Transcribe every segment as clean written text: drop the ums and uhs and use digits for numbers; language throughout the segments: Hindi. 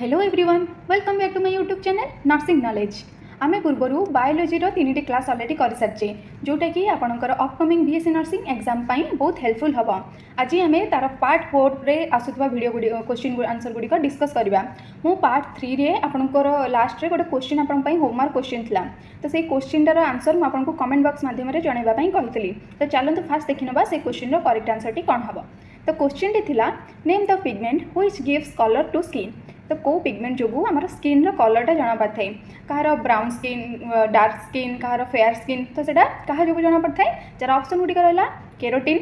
Hello everyone welcome back to my YouTube channel nursing knowledge. आमे पूर्वर बायोलोजी तीन क्लास अलरेडी कर सारी जोटा कि आपंकर अपकमिंग बीएससी नर्सिंग एग्जाम बहुत हेल्पफुल हम। आज आम तार पार्ट 4 रे आसुवा वीडियो क्वेश्चन आंसर गुड़िक डिस्कस करवा। मु पार्ट 3 रे आपंकर लास्ट रे गोटे क्वेश्चन आपण होमवर्क क्वेश्चन था, तो से क्वेश्चनटार आंसर मुझे कमेंट बॉक्स माध्यम जनवाई कही। तो चलते फास्ट देखी ना से क्वेश्चन करेक्ट आंसर टी कौन हम। तो क्वेश्चन टी name the pigment which gives colour to skin. तो कौ पिगमेंट जो आम स्किन कलरटा जना पड़ता है, कहार ब्राउन स्किन, डार्क स्किन, कहार फेयर स्किन, तो सेटा कहा जो जना पड़ता है। जार ऑप्शन गुड़िक रहा केरोटिन,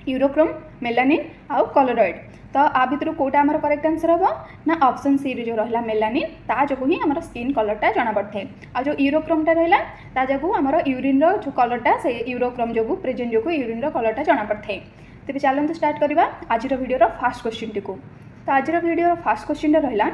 यूरोक्रोम, मेलानिन आउ कलरॉइड। तो आ भितर कौटा आमर करेक्ट आंसर हम ना ऑप्शन सी रे जो रहा मेलानिन ता जो ही आम स्किन कलरटा जना पड़ता है। आ जो यूरोक्रोमटा रहा ता जो आमर यूरिन जो कलरटा से यूरोक्रोम जो प्रेजेंट जो यूरिन कलरटा जना पड़ता है। तेज चलते स्टार्ट करवा आज वीडियो फास्ट क्वेश्चन टी। तो आज वीडियो फास्ट क्वेश्चन रहा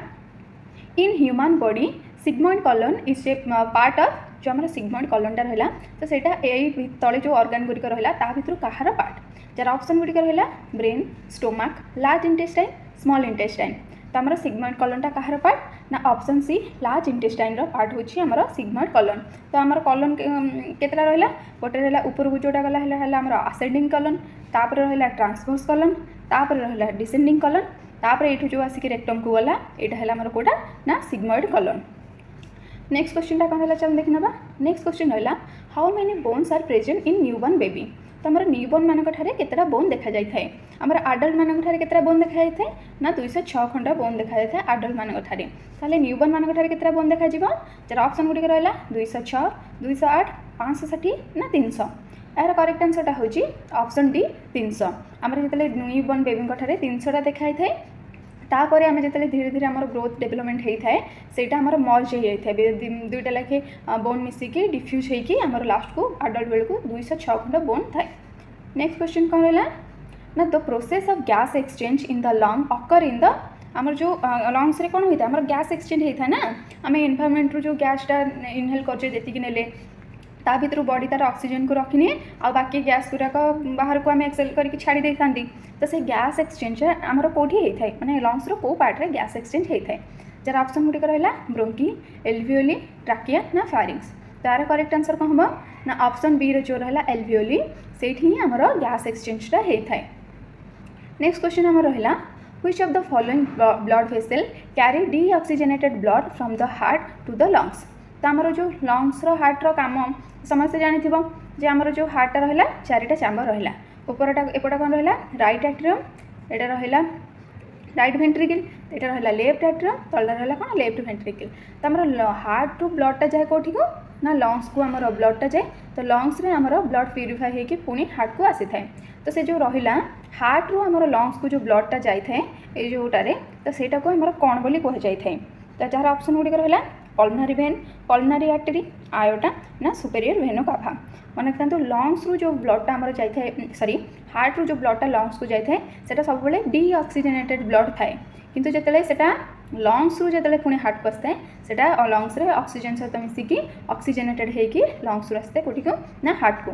in human body sigmoid colon is a part of जो आम सिग्मॉइड कॉलनटा रहा। तो सेटा ए तले जो ऑर्गन गुड़िक रहा ता भितर कहार पार्ट। जार ऑप्शन गुड़िक रहा brain, stomach, large intestine, small intestine. तो आम सिग्मॉइड कॉलनटा कहार पार्ट ना option C large intestine part होची आमर सिग्मॉइड कॉलन। तो आमर कॉलन केतला रहा गोटे रहा ऊपर को जोटा गला आमर असेंडिंग कॉलन, तापर रहा ट्रांसवर्स कॉलन, तापर रहा डिसेंडिंग कॉलन, तापर ये जो आसिक रेक्टम को गला यहाँ है आमर कोटा ना सिग्मॉइड कॉलन। नेक्स्ट क्वेश्चन कौन है चल देखना। नेक्स्ट क्वेश्चन रहा how many bones are present in newborn baby. तो आम न्यूबॉर्न मानक केतटा बोन देखा जाए थाए। आमर आडल्ट मानक केतटा बोन देखा जाए थाए ना 206 खंड बोन देखा जाए थाए आडल्ट मानक ठारे। ताले न्यूबॉर्न मानक केतटा बोन देखा जिवो। जरा ऑप्शन गुड़िक रहा 206, 208, 560 ना 300। यार करेक्ट आंसरटा होची ऑप्शन डी 300। आमर जितले न्यूबॉर्न बेबी ठारे 300टा देखा जाए थाए। तापर आम जो धीरे धीरे आम ग्रोथ डेवलपमेंट होता है सेटा आम मर्ज हो जाए दुईटा लाखे बोन मिसिकी डिफ्यूज होगी आम लास्ट को आडल्ट बेलू 206 खंड बोन थाए। नेक्स्ट क्वेश्चन कौन रहा ना the process of gas exchange in the lung occur in the आमर जो लंग्स रे कौन होता है आम गैस एक्सचेंज होता है ना। आम एनवायरनमेंट जो गैसटा इनहेल कर नेले ता भर बॉडी तार ऑक्सीजन को रखिने आ बाकी गैस गुराक बाहर को आम एक्सेल करके छाड़ी दे था। तो से गैस एक्सचेंज आमर कौटी होता है माने लंग्स रो को पार्ट रे गैस एक्सचेंज होता है। जार ऑप्शन गुड़िक रहा ब्रोंकी, एल्वियोली, ट्राकिया ना फारिंग्स। तार करेक्ट आंसर कौन हम ना ऑप्शन बी रे जो रहा एल्वियोली से ही आमर गैस एक्सचेंजटा होता है। नेक्स्ट क्वेश्चन आमर रहा which of the following blood vessel carry deoxygenated blood from the heart to the lungs. तो आमर जो लंग्स रो हार्ट रो काम समस्त जानिथिबो जे आमर जो हार्ट रहा 4टा चैम्बर रहा उपरटा एपटा कौन रहा राइट एट्रियम, एटा रहा राइट वेंट्रिकल, एटा रहा लेफ्ट एट्रियम, तलटा रहा कौन लेफ्ट वेंट्रिकल। तो आमर हार्ट टू ब्लडटा जाए कौटी को ना लंग्स को आमर ब्लडटा जाए। तो लंग्स रे आमर ब्लड प्यूरिफाई होकर पुणी हार्ट को आसी थाए। तो से जो रहा हार्ट रू आमर लंग्स को जो ब्लडटा जाए ये जोटारे तो सेटा को आमर कौन बोली कह जाए। तो जार ऑप्शन गुड़िक रहा pulmonary vein, pulmonary artery, iota ना सुपेरियर वेनो काभा। मन रखता लंग्स रू जो ब्लडटा आमर जाए सॉरी हार्ट रू जो ब्लडटा लंग्स को जाए सेटा सब बेले डीऑक्सीजनेटेड ब्लड थाए किंतु जेतेले सेटा लंग्स रू जेतेले पुणी हार्ट को आसता है सेटा लंग्स रे ऑक्सीजन सहित मिसिकी ऑक्सीजनेटेड होगी लंग्स रू आसता है कोठी को ना हार्ट को।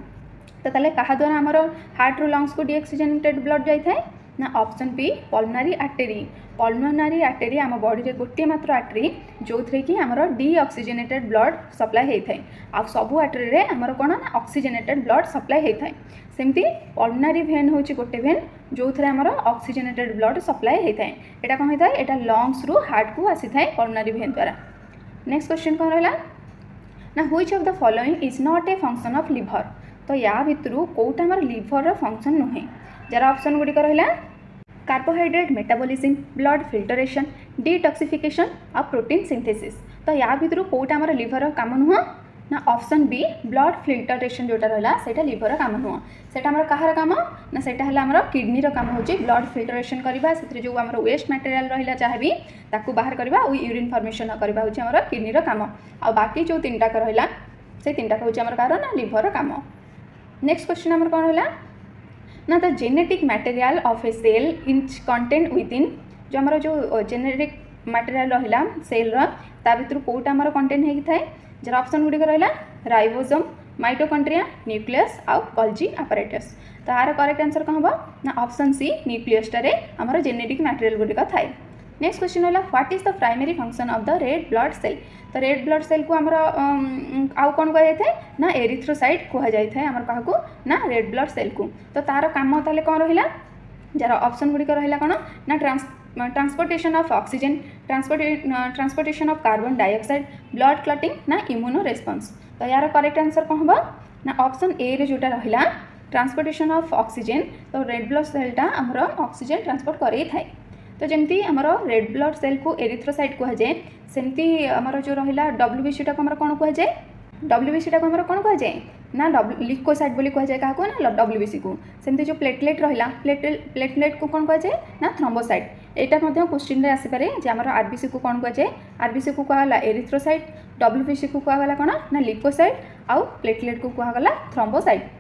तो ताले कहा द्वारा आमर हार्ट रू लंग्स को डीऑक्सीजनेटेड ब्लड जाए ना option B pulmonary artery. Pulmonary artery आम बॉडी रे गोटे मात्र आर्टरी जो थी कि आमर डीऑक्सीजनेटेड ब्लड सप्लाई होता है आ सबू आर्टरी रे आमर कौन ना ऑक्सीजनेटेड ब्लड सप्लाई होता है। सेमती पल्मोनरी वेन हूँ गोटे वेन जो थे आमर ऑक्सीजनेटेड ब्लड सप्लाई होता है। यहाँ कौन होता है यहाँ लंग्स रू हार्ट को आसी थाए पल्मोनरी वेन द्वारा। नेक्स्ट क्वेश्चन कौन रहा ना which of the following is not a function of liver. तो या भितर कौटा आमर लिवर फंक्शन नुहे। जार ऑप्शन गुड़िक रहा carbohydrate metabolism, blood filtration, detoxification और प्रोटीन सिंथेसिस। तो या भितर कौटा आमर लिवर काम नुह ना ऑप्शन बी ब्लड फिल्टरेशन जोटा रहा सेटा लिवर काम नुह। सेटा आमर कहार काम ना सेटा है आमर किडनी रो काम होची ब्लड फिल्टरेशन करबा से जो आमर वेस्ट मटेरियल रहिला चाहे भी ताकू बाहर करबा और यूरिन फॉर्मेशन करबा होची आमर किडनी रो काम आ बाकी जो तीनटा रहिला से तीनटा होची आमर कार ना लिवर रो काम। नेक्स्ट क्वेश्चन आमर कौन रहा ना the genetic material of a cell in contained within जो आमर जो जेनेटिक मटेरियल रहा सेल ता भर कौटा आमर कंटेंट होता है। जरा ऑप्शन गुड़िक रहा राइबोसोम, माइटोकॉन्ड्रिया, न्यूक्लियस आउ गोल्जी अपैरेटस। तो यार करेक्ट आंसर कौन हम ना ऑप्शन सी न्यूक्लियसटारे आमर जेनेटिक मटेरियल गुड़िक थाए। नेक्स्ट क्वेश्चन है what is the primary function of the red blood cell. तो रेड ब्लड सेल को आमर आउ कौन कह जाए ना एरिथ्रोसाइट कह जाए आमर क्या ना रेड ब्लड सेल को। तो तार काम ताले कौन रहा जार ऑप्शन गुड़िक रहा कौन ना transportation of oxygen, transportation of carbon dioxide, blood clotting ना इम्यूनो रेस्पॉन्स। तो यार करेक्ट आंसर कौन हम ना ऑप्शन ए रे जोटा रहा ट्रांसपोर्टेशन ऑफ ऑक्सीजन। तो रेड ब्लड सेलटा आमर ऑक्सीजन ट्रांसपोर्ट करे थाए। तो जमती आमर रेड ब्लड सेल को एरिथ्रोसाइट कह जाए सेमती आमर जो रहा डब्ल्यूबीसी टाक आमर कौन कह जाए डब्ल्यूबीसी टाक आमर कौन कह जाए ना लिकोसाइट बोली कह जाए क्या ना डब्ल्यूबीसी को। सेमती जो प्लेटलेट रहा प्लेटलेट को कौन कह जाए ना थ्रोम्बोसाइट। यहाँ क्वेश्चन रे आसीपे जे आमर आरबीसी को कौन कह जाए आरबीसी को कहला एरिथ्रोसाइट, डब्ल्यूबीसी को कहला कौन ना लिकोसाइट आउ प्लेटलेट को कहला थ्रोम्बोसाइट।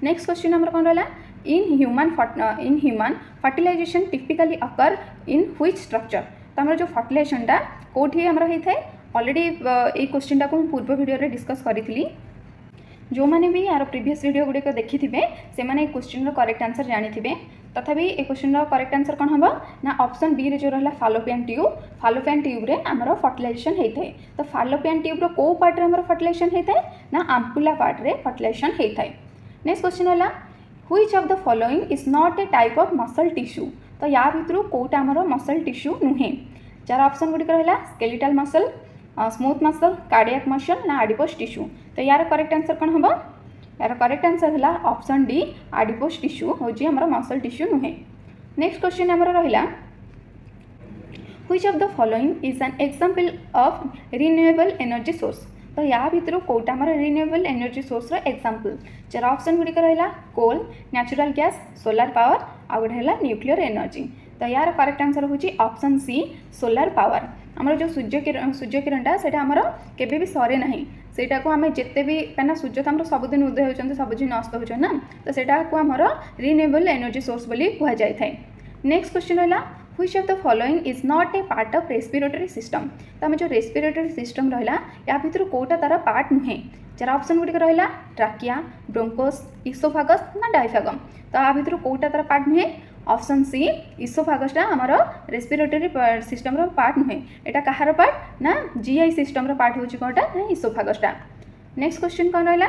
नेक्स्ट क्वेश्चन आमर कौन रहा in human fertilisation typically occur in which structure. तो आमर जो फर्टिलाइजेशनटा कौटी आमर होता है ऑलरेडी ये क्वेश्चनटा को पूर्व वीडियो रे डिस्कस करी। जो मैंने भी यार प्रीवियस वीडियो गुड़िक देखी थे से मैंने क्वेश्चन करेक्ट आंसर जानी थे। तथापि ये क्वेश्चन करेक्ट आंसर कौन हम ना ऑप्शन बी रे जो रहा फालोपियन ट्यूब रे आमर फर्टिलाइजेशन होता है। तो फालोपियन ट्यूब रो पार्ट रे आमर फर्टिलाइजेशन होता है ना आम्पुला पार्ट रे फर्टिलाइजेशन होता है। नेक्स्ट क्वेश्चन है which of the following is not A type of muscle tissue. तो या भितर कौटा आमर मसल टिश्यू नुहे जार ऑप्शन गुड़िक रहा skeletal muscle, smooth muscle, cardiac muscle ना आडिपोस टिश्यू। तो यार करेक्ट आंसर कौन हम यार करेक्ट आंसर है ऑप्शन डी आडिपोस टिश्यू हूँ आमर मसल टिश्यू नुहे। नेक्स्ट क्वेश्चन आमर रहा which of the following is an example of renewable energy source. तो या भितर कौटा आमर रिन्यूएबल एनर्जी सोर्स एग्जांपल जार ऑप्शन गुड़िक रहा coal, natural gas, solar power आ गए है न्यूक्लियर एनर्जी। तो यार करेक्ट आंसर हूँ ऑप्शन सी सोलार पावर। आमर जो सूर्य किरणटा से केबे भी सरे ना सेटा को आम जिते भी कहीं सूर्य तो आम सबुदिन उदय होती सबुदिन अस्त हो ना तो सेटा को आमर रिन्यूएबल एनर्जी सोर्स बोली कह जाए। नेक्स्ट क्वेश्चन रहा which of the following is not A part of respiratory system. तो आम जो रेस्पिरेटरी सिस्टम रहा या भितर कौटा तार पार्ट नुहे जार ऑप्शन गुड़िक रहा ट्राकिया, ब्रोंकोस, इसोफागस ना डायफ्रागम। तो आ भितर कौटा तार पार्ट नुहे ऑप्शन सी इसोफागसटा आमर रेस्पिरेटरी सिस्टम रो पार्ट नुहे एटा कहार पार्ट ना जीआई सिस्टम रो पार्ट होची कोटा ना इसोफागसटा। नेक्स्ट क्वेश्चन कौन रहा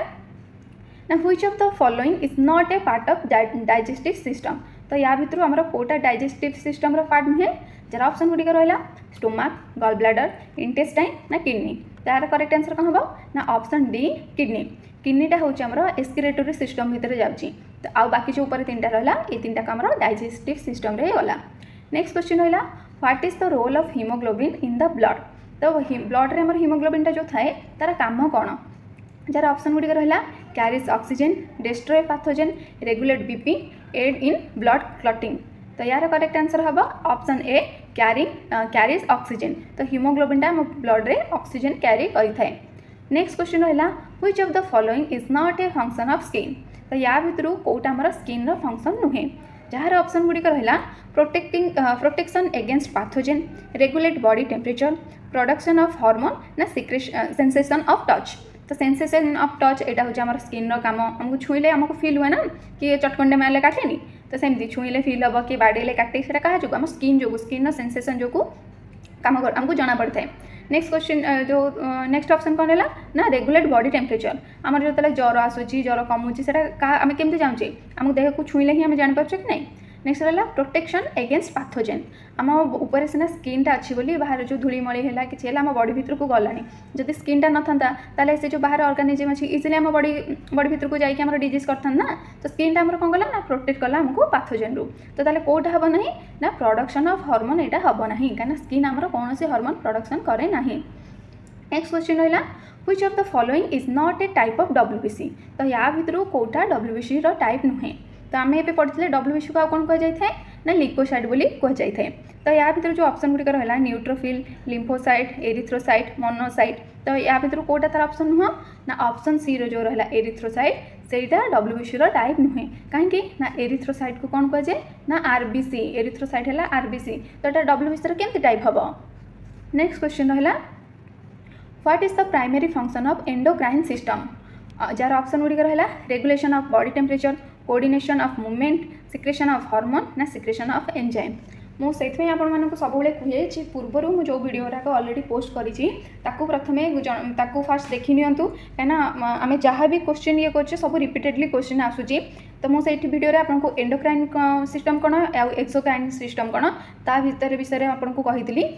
ना which of the following is not A part of digestive system. तो या भितर आमर कौटा डाइजेस्टिव सिस्टम रो पार्ट नुहे जार ऑप्शन गुड़िक रहा स्टोमाक, गॉल ब्लाडर, इंटेस्टाइन ना किडनी। तार करेक्ट आंसर कौन हम ना ऑप्शन डी किडनी। किडनीटा हूँ आमर एक्सक्रीटरी सिस्टम भितर जाऊँगी। तो आउ बाकी जो ऊपर तीन रहा ये तीन टाक आमर डाइजेस्टिव सिस्टम रे गला। नेक्स्ट क्वेश्चन रहा what is the role of haemoglobin in the blood. तो ब्लड रे आमर हीमोग्लोबिनटा जो थाए तार काम कौन जार ऑप्शन गुड़िक रहा carries oxygen, destroy pathogen, regulate BP, aid in blood clotting. तो यार करेक्ट आंसर हम ऑप्शन ए कैरीज ऑक्सीजन। तो हीमोग्लोबिनटा आम ब्लड रे ऑक्सीजन कैरी करें। नेक्स्ट क्वेश्चन रहा which of the following is not a function of skin. तो या भितर कौटा आमर स्किन रो फंक्शन नुहे जार ऑप्शन गुड़िक रहा protection against pathogen, regulate body temperature, production of hormone ना सेंसेशन ऑफ टच। तो सेंसेशन ऑफ टच यहाँ हूँ आम स्किन काम आमको छुईले आमको फील हुए ना कि चटकंडे मारे काटेनि तो सेमती छुईले फील हम कि बाड़े काटे से क्या जो आम स्किन जो स्किन सेंसेशन जो कम आमको जना पड़ता है। नेक्स्ट क्वेश्चन जो नेक्स्ट ऑप्शन कौन रहा ना रेगुलेट बॉडी टेम्परेचर आमर जो ज्वर आसूँ ज्वर कमुची से आम केमती जाऊँचे आम देह को छुईले ही आम जापर कि नहीं। नेक्स्ट रहा प्रोटेक्शन एगेंस्ट पैथोजेन आम ऊपर सीना स्किनटा अच्छी बोली बाहर जो धूलीमली है कि आम बॉडी भितर को गलानी जदि स्किनटा न था से जो बाहर ऑर्गेनिजम अच्छी इजिली आम बॉडी भितर को जाकि आम डिजीज करता ना तो स्किनटा आम कौन कला ना प्रोटेक्ट कला आमको पैथोजेन रू। तो ताले कौटा हम ना ना प्रोडक्शन ऑफ हार्मोन यहाँ हम ना कहीं स्किन आमर कौन से हार्मोन प्रोडक्शन करे ना। नेक्स्ट क्वेश्चन रहा which of the following is not A type of WBC. तो या भितर कौटा डब्ल्यूबीसी रो टाइप नुहे तो आम ये पढ़ी डब्ल्यूबीसी को कौन कह जाए ना लिकोसाइट बोली कह जाए। तो या भितर जो ऑप्शन गुड़िक रहा न्यूट्रोफिल, लिम्फोसाइट, एरिथ्रोसाइट, मोनोसाइट। तो या भितर कौटा तार ऑप्शन नुह ना ऑप्शन सी रो जो रहा एरिथ्रोसाइट सेटा डब्ल्यूबीसी रो टाइप नुहे कहीं ना एरिथ्रोसाइट को कौन कह जाए ना आरबीसी। एरिथ्रोसाइट है आरबीसी तो यहाँ डब्ल्यूबीसी रो केमती टाइप हम। नेक्स्ट क्वेश्चन रहा what is the primary function of endocrine system जार ऑप्शन गुड़िक रहा regulation of body temperature, coordination of movement, secretion of hormone ना सिक्रेशन ऑफ एंजाइम। मुझे आपको सब कहे पूर्वर मुझे जो वीडियो गुराक अलरेडी पोस्ट करी प्रथमे फास्ट देखी नियंतु कहीं आम जहाँ भी क्वेश्चन ये कर सब रिपीटेडली क्वेश्चन आसूँ तो मुझे वीडियो आपको एंडोक्राइन सिस्टम कौन आ एक्सोक्राइन सिस्टम कौन ता भीतर विषय आपको कही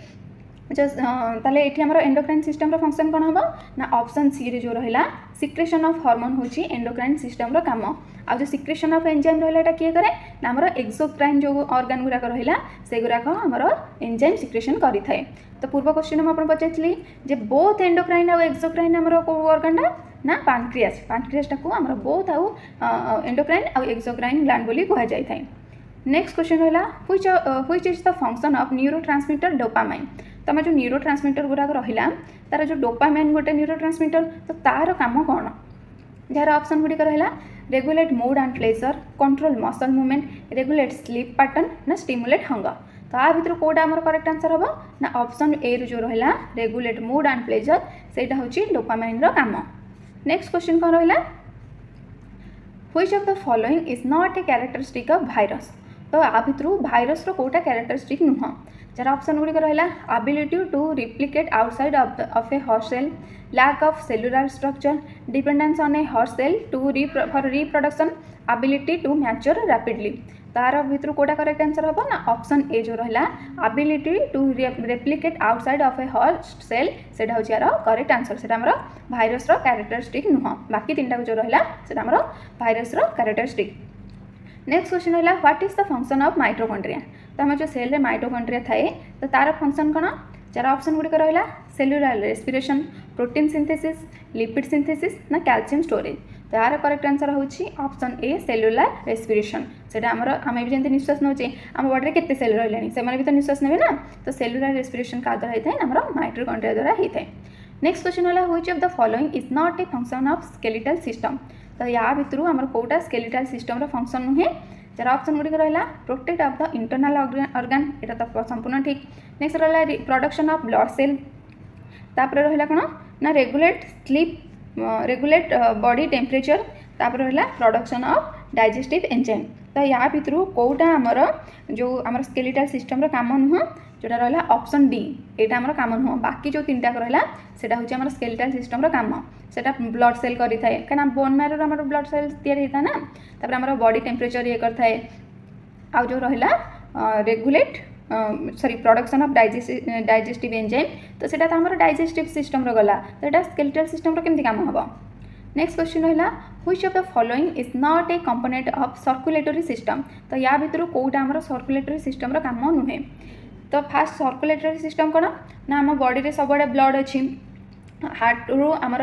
ताले आमर एंडोक्राइन सिस्टम फंक्शन कौन हम ना ऑप्शन सी रे जो रहा सिक्रेशन ऑफ हार्मोन हूँ एंडोक्राइन सिस्टम काम आ जो सिक्रेशन ऑफ एंजाइम रहा किए करे ना आमर एक्सोक्राइन जो ऑर्गन गुराक रहा से गुराक आमर एंजाइम सिक्रेशन करें। तो पूर्व क्वेश्चन मुझे पचारि जे बोथ एंडोक्राइन और एक्सोक्राइन आमर को ऑर्गन ना पानक्रियास टाक आमर बोथ आउ एंडोक्राइन और एक्सोक्राइन ग्लैंड बोली कह जाए। नेक्स्ट क्वेश्चन रहा which is the function of neurotransmitter dopamine. तो आम जो न्यूरोट्रांसमीटर गुराक रहा तार जो डोपामाइन गोटे न्यूरोट्रांसमीटर तो तार काम कौन जार ऑप्शन गुड़िक रहा regulate mood and pleasure control muscle movement regulate sleep pattern ना स्टिमुलेट हंगर। तो आ भितर कौटा आमर करेक्ट आंसर हम ना ऑप्शन ए जो रहा रेगुलेट मूड एंड प्लेजर सेटा होची डोपामाइन काम। नेक्स्ट क्वेश्चन कौन रहा which of the following is not a characteristic of virus. तो आ भितर भाइरस कौटा कैरेक्टरिस्टिक नुह जार ऑप्शन गुड़िक रहा ability to replicate outside of a host cell lack of cellular structure dependence on a host cell to for reproduction ability to mature rapidly. तार भितर कौटा करेक्ट आंसर हम ना ऑप्शन ए जो रहा ability to replicate outside of a host cell से यार करेक्ट आंसर से भाइरस कैरेक्टरिस्टिक नुह बाकी तीन टाक जो रहा से भाइरस कैरेक्टरिस्टिक। नेक्स्ट क्वेश्चन रहा what is the function of mitochondria. तो आम जो सेल रे माइटोकॉन्ड्रिया थाए तो तार फंक्शन कौन जार ऑप्शन गुड़िक रहा cellular respiration protein synthesis lipid synthesis ना कैल्शियम स्टोरेज। तो यार करेक्ट आंसर होची ऑप्शन ए सेलुलर रेस्पिरेशन से आम भी जमी निश्वास नौचे आम बॉडी में केते सेल रही से भी तो निश्वास ने ना तो सेलुलर रेस्पिरेशन क्या द्वारा होता है आम माइटोकॉन्ड्रिया द्वारा होता है। नेक्स्ट क्वेश्चन रहा which of the following is not a function of skeletal system. तो या भितर आम कौटा स्केलेटल सिस्टम फंक्शन नुहे जार ऑप्शन गुड़िक रहा protect of the internal organ यहाँ तो संपूर्ण ठीक। नेक्स्ट रहा प्रोडक्शन ऑफ ब्लड सेल तापर रहा कौन ना regulate sleep regulate body temperature तापर रहा प्रोडक्शन ऑफ डाइजेस्टिव एंजाइम। तो या भितर कौटा आमर जो आम स्केलेटल सिस्टम काम नुह जोटा रहा ऑप्शन डी यहाँ आम काम नुह बाकी जो तीन टाक रहा सेटा हूँ आम स्केलेटल सिस्टम काम से ब्लड सेल करें कहीं बोन मैरो आम ब्लड सेल या ना तापर आम बॉडी टेम्परेचर ये करए आ जो रहा regulate sorry production of digestive enzyme तो सेटा तो आम डाइजेस्टिव सिस्टम गला तो यहाँ स्केलेटल सिस्टम केमती काम हम। नेक्स्ट क्वेश्चन रहा which of the following is not A component of circulatory system. तो या भितर कौटा आम सर्कुलेटरी सिस्टम काम नुहे। तो फास्ट सर्कुलेटरी सिस्टम कौन ना आम बॉडी में सब ब्लड अच्छी हार्ट रू आमर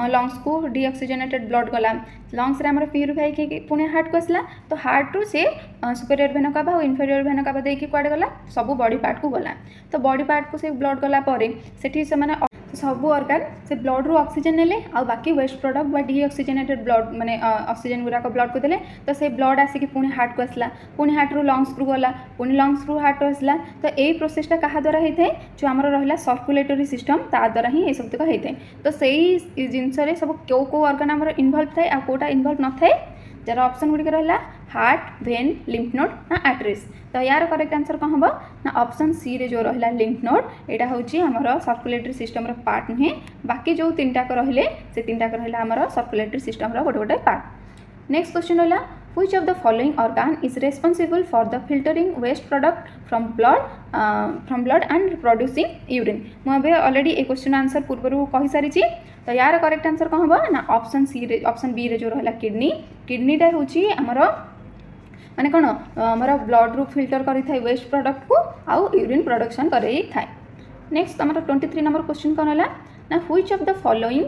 लंग्स को डीऑक्सीजनेटेड ब्लड गला लंग्स रे आमर प्यूरिफाई कि पुणे हार्ट को आसला तो हार्ट रू से सुपेरियर भेन काभा और इनफेरियर भेन काभा देकी कुआडे गला सब बॉडी पार्ट को गला तो बॉडी पार्ट को से ब्लड गला परे सेठी से माने सब ऑर्गन से ब्लड रू ऑक्सीजन नेले आ बाकी वेस्ट प्रोडक्ट बा डीऑक्सीजनेटेड ब्लड माने ऑक्सीजन गुराक ब्लड को देले तो से ब्लड आसिक पुणे हार्ट को आसला पुणे हार्ट रू लंग्स को गला पुणे लंग्स रू हार्ट आसला तो यही प्रोसेसटा क्या द्वारा होता है जो आमर रहा सर्कुलेटरी सिस्टम ता द्वारा ही ये सब तक होता है। तो सही जिनस सब क्यों कौ ऑर्गन आमर इनवल्व थाए आ कोटा इनवल्व न थाए जार ऑप्शन गुड़िक रहा हार्ट वेन लिम्फ नोड ना आर्टरीज। तो यार करेक्ट आंसर कौन हम ना ऑप्शन सी रे जो रहा लिम्फ नोड यहाँ हूँ आमर सर्कुलेटरी सिस्टम पार्ट नुहे बाकी जो तीन टाक रहिले से तीन टाक रहा आमर सर्कुलेटरी सिस्टम गोटे गोटे पार्ट। नेक्स्ट क्वेश्चन रहा which of the following organ is responsible for the filtering waste product from blood and producing urine. मुझे अलरेडी ए क्वेश्चन आंसर पूर्व कही सारी। तो यार करेक्ट आंसर कौन हम ना ऑप्शन सी ऑप्शन बी रे जो रहा किडनी किडनीटा हूँ आमर माने कौन आमर ब्लड रू फिल्टर करें वेस्ट प्रोडक्ट को आउ यूरिन प्रोडक्शन करें। नेक्स्ट आमर 23 नंबर क्वेश्चन कौन है ना which of the following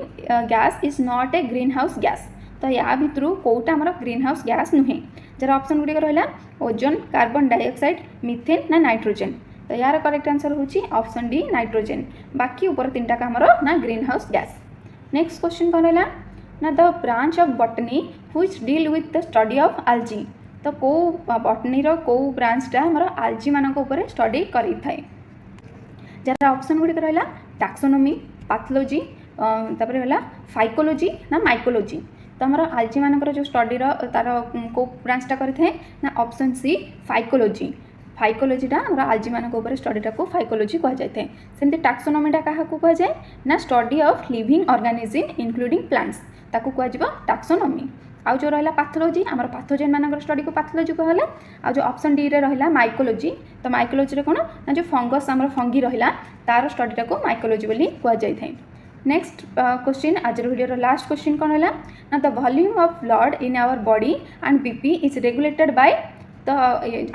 gas is not a greenhouse gas. तो या भितर कौटा आमर ग्रीन हाउस गैस नुहे जार ऑप्शन गुड़िक रहा ओजोन कार्बन डाइऑक्साइड मिथेन ना नाइट्रोजेन। तो यार करेक्ट आंसर होची ऑप्शन डी नाइट्रोजेन बाकी ऊपर तीन टाक आमर ना greenhouse gas. Next question कौन है ना the branch of botany which deal with the study of algae. तो कौ बॉटनी रो कौ ब्रांचटा आमर आल्जी मानक ऊपर स्टडी करें थाए जार ऑप्शन गुड़िक रहा टैक्सोनोमी पैथोलॉजी तापर है फाइकोलॉजी ना माइकोलॉजी। तो आमर आल्जी मानकर जो स्टडी तार को ब्रांचटा करें ना ऑप्शन सी फाइकोलॉजी। फाइकोलोजीटा आम आल्जी ऊपर स्टडीटा को फाइकोलोजी कह जाए सेमती टाक्सोनोमीटा क्या कह जाए ना study of living organism including plants ताकू कह टाक्सोनोमी। आउ जो रहा पाथोलॉजी आमर पाथोजेन मान स्टडी को पाथोलॉजी कहला। आ जो ऑप्शन डी रे रहा माइकोलॉजी तो माइकोलॉजी रे कौन ना जो फंगस आमर फंगी रहा तार स्टडीटा को माइकोलॉजी बोली कह जाए। नेक्स्ट क्वेश्चन आज वीडियो लास्ट क्वेश्चन कौन है ना the volume of blood in our body and BP is regulated by तो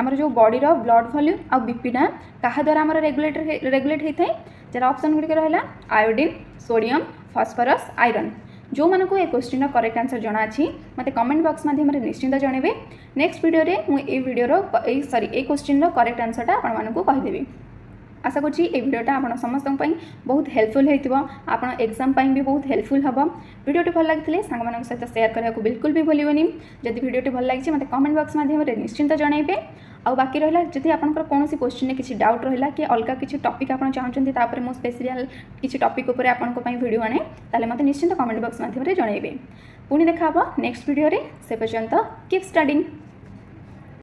आमर जो बॉडी रो ब्लड वॉल्यूम आ बीपीटा क्या द्वारा आमर रेगुलेट होता है जरा ऑप्शन गुड़िक रहा आयोडीन सोडियम फॉस्फोरस आयरन। जो मानक ये क्वेश्चन करेक्ट आंसर जना अच्छी मत कमेंट बॉक्स माध्यम निश्चिंत जनइबे। नेक्स्ट वीडियो मुझे वीडियो सॉरी ये क्वेश्चन करेक्ट आंसरटा आपको कहीदेवी। आशा करुँची ये वीडियोटा आप समस्त बहुत हेल्पफुल होता आप एग्जाम भी बहुत हेल्पफुल हम। वीडियोटी भल लगी सांग सहित शेयर करने को बिल्कुल भी भूलनी। जदि वीडियोटी भल लगी मत कमेंट बॉक्स माध्यम निश्चिंत जनइबे। आ बाकी रहा जदि आपंकर कौन क्वेश्चन किसी डाउट रहा कि अलग किसी टॉपिक आप चाहते मुझे स्पेशल किसी टॉपिक उपर आपंक वीडियो आने ताले मत निश्चिंत कमेंट बॉक्स माध्यम जनइबे। पुणी देखा नेक्स्ट वीडियो से पर्यंत कीप स्टडिंग।